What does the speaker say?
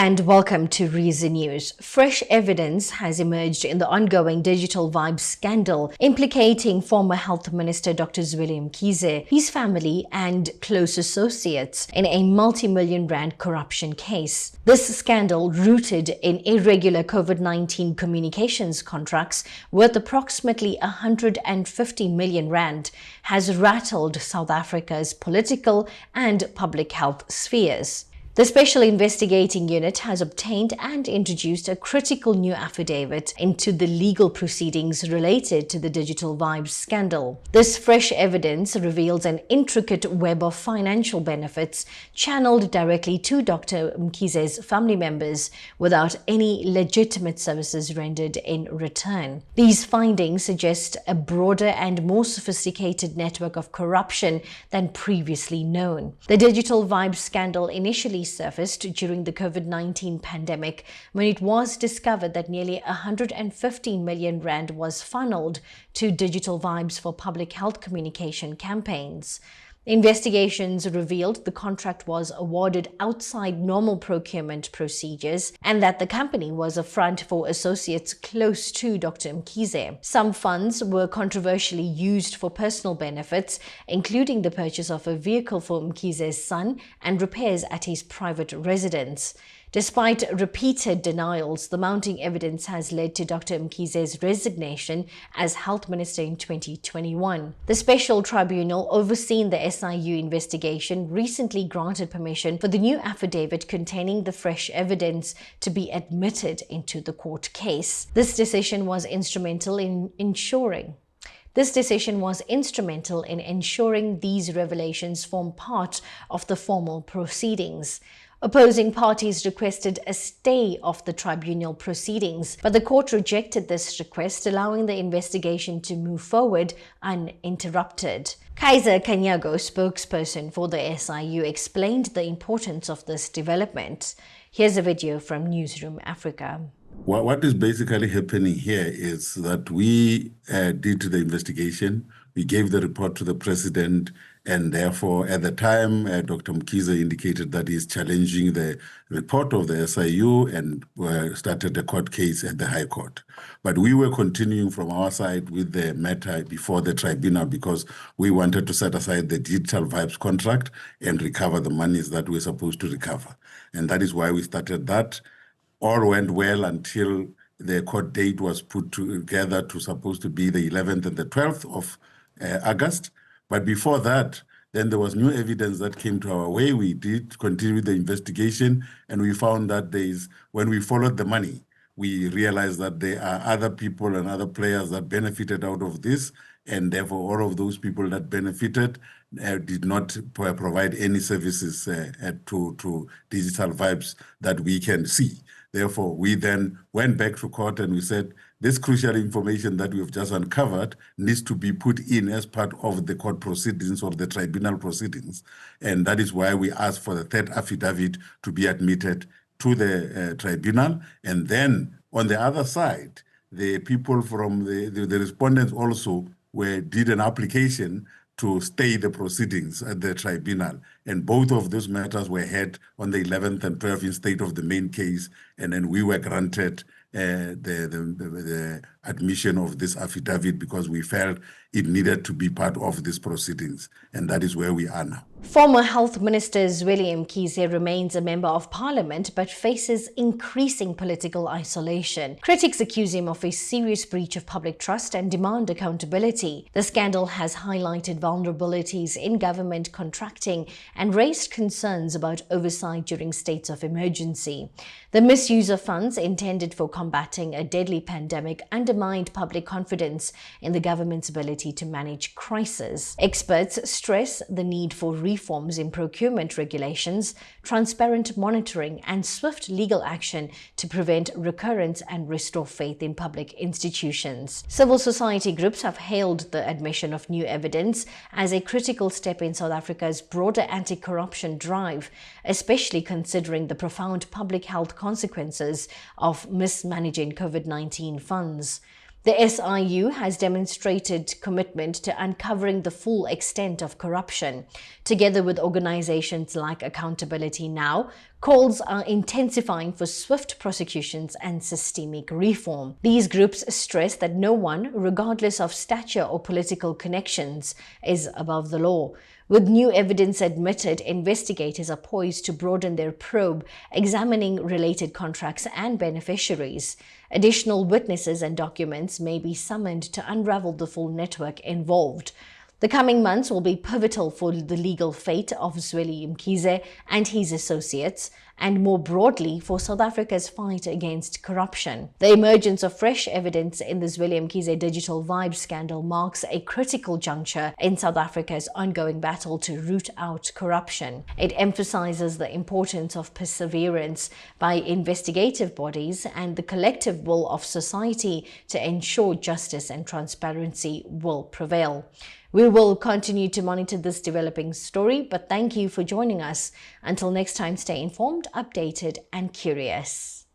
and welcome to Reason News. Fresh evidence has emerged in the ongoing digital vibes scandal implicating former Health Minister Dr. Zweli Mkhize, his family and close associates in a multi-million rand corruption case. This scandal, rooted in irregular COVID-19 communications contracts worth approximately 150 million rand, has rattled South Africa's political and public health spheres. The Special Investigating Unit has obtained and introduced a critical new affidavit into the legal proceedings related to the digital vibes scandal. This fresh evidence reveals an intricate web of financial benefits channeled directly to Dr. Mkhize's family members without any legitimate services rendered in return. These findings suggest a broader and more sophisticated network of corruption than previously known. The digital vibes scandal initially surfaced during the COVID-19 pandemic when it was discovered that nearly 150 million rand was funneled to digital vibes for public health communication campaigns. Investigations revealed the contract was awarded outside normal procurement procedures and that the company was a front for associates close to Dr. Mkhize. Some funds were controversially used for personal benefits, including the purchase of a vehicle for Mkhize's son and repairs at his private residence. Despite repeated denials, the mounting evidence has led to Dr. Mkhize's resignation as health minister in 2021. The special tribunal overseeing the SIU investigation recently granted permission for the new affidavit containing the fresh evidence to be admitted into the court case. This decision was instrumental in ensuring these revelations form part of the formal proceedings. Opposing parties requested a stay of the tribunal proceedings, but the court rejected this request, allowing the investigation to move forward uninterrupted. Kaiser Kanyago, spokesperson for the SIU, explained the importance of this development. Here's a video from Newzroom Afrika. What is basically happening here is that we did the investigation, we gave the report to the president, and therefore at the time Dr. Mkhize indicated that he is challenging the report of the SIU and started a court case at the High Court. But we were continuing from our side with the matter before the tribunal because we wanted to set aside the digital vibes contract and recover the monies that we're supposed to recover. And that is why we started that. All went well until the court date was put together to supposed to be the 11th and the 12th of August. But before that, then there was new evidence that came to our way. We did continue the investigation, and we found that when we followed the money, we realized that there are other people and other players that benefited out of this, and therefore all of those people that benefited did not provide any services to digital vibes that we can see. Therefore, we then went back to court and we said, this crucial information that we've just uncovered needs to be put in as part of the court proceedings or the tribunal proceedings. And that is why we asked for the third affidavit to be admitted to the tribunal. And then on the other side, the people from the respondents also did an application to stay the proceedings at the tribunal. And both of those matters were heard on the 11th and 12th instead of the main case. And then we were granted the admission of this affidavit because we felt it needed to be part of these proceedings. And that is where we are now. Former Health Minister Zweli Mkhize remains a member of parliament but faces increasing political isolation. Critics accuse him of a serious breach of public trust and demand accountability. The scandal has highlighted vulnerabilities in government contracting and raised concerns about oversight during states of emergency. The misuse of funds intended for combating a deadly pandemic undermined public confidence in the government's ability to manage crisis. Experts stress the need for reforms in procurement regulations, transparent monitoring, and swift legal action to prevent recurrence and restore faith in public institutions. Civil society groups have hailed the admission of new evidence as a critical step in South Africa's broader anti-corruption drive, especially considering the profound public health consequences of mismanaging COVID-19 funds. The SIU has demonstrated commitment to uncovering the full extent of corruption. Together with organizations like Accountability Now, calls are intensifying for swift prosecutions and systemic reform. These groups stress that no one, regardless of stature or political connections, is above the law. With new evidence admitted, investigators are poised to broaden their probe, examining related contracts and beneficiaries. Additional witnesses and documents may be summoned to unravel the full network involved. The coming months will be pivotal for the legal fate of Zweli Mkhize and his associates, and more broadly for South Africa's fight against corruption. The emergence of fresh evidence in the Zweli Mkhize digital vibe scandal marks a critical juncture in South Africa's ongoing battle to root out corruption. It emphasizes the importance of perseverance by investigative bodies and the collective will of society to ensure justice and transparency will prevail. We will continue to monitor this developing story, but thank you for joining us. Until next time, stay informed, updated, and curious.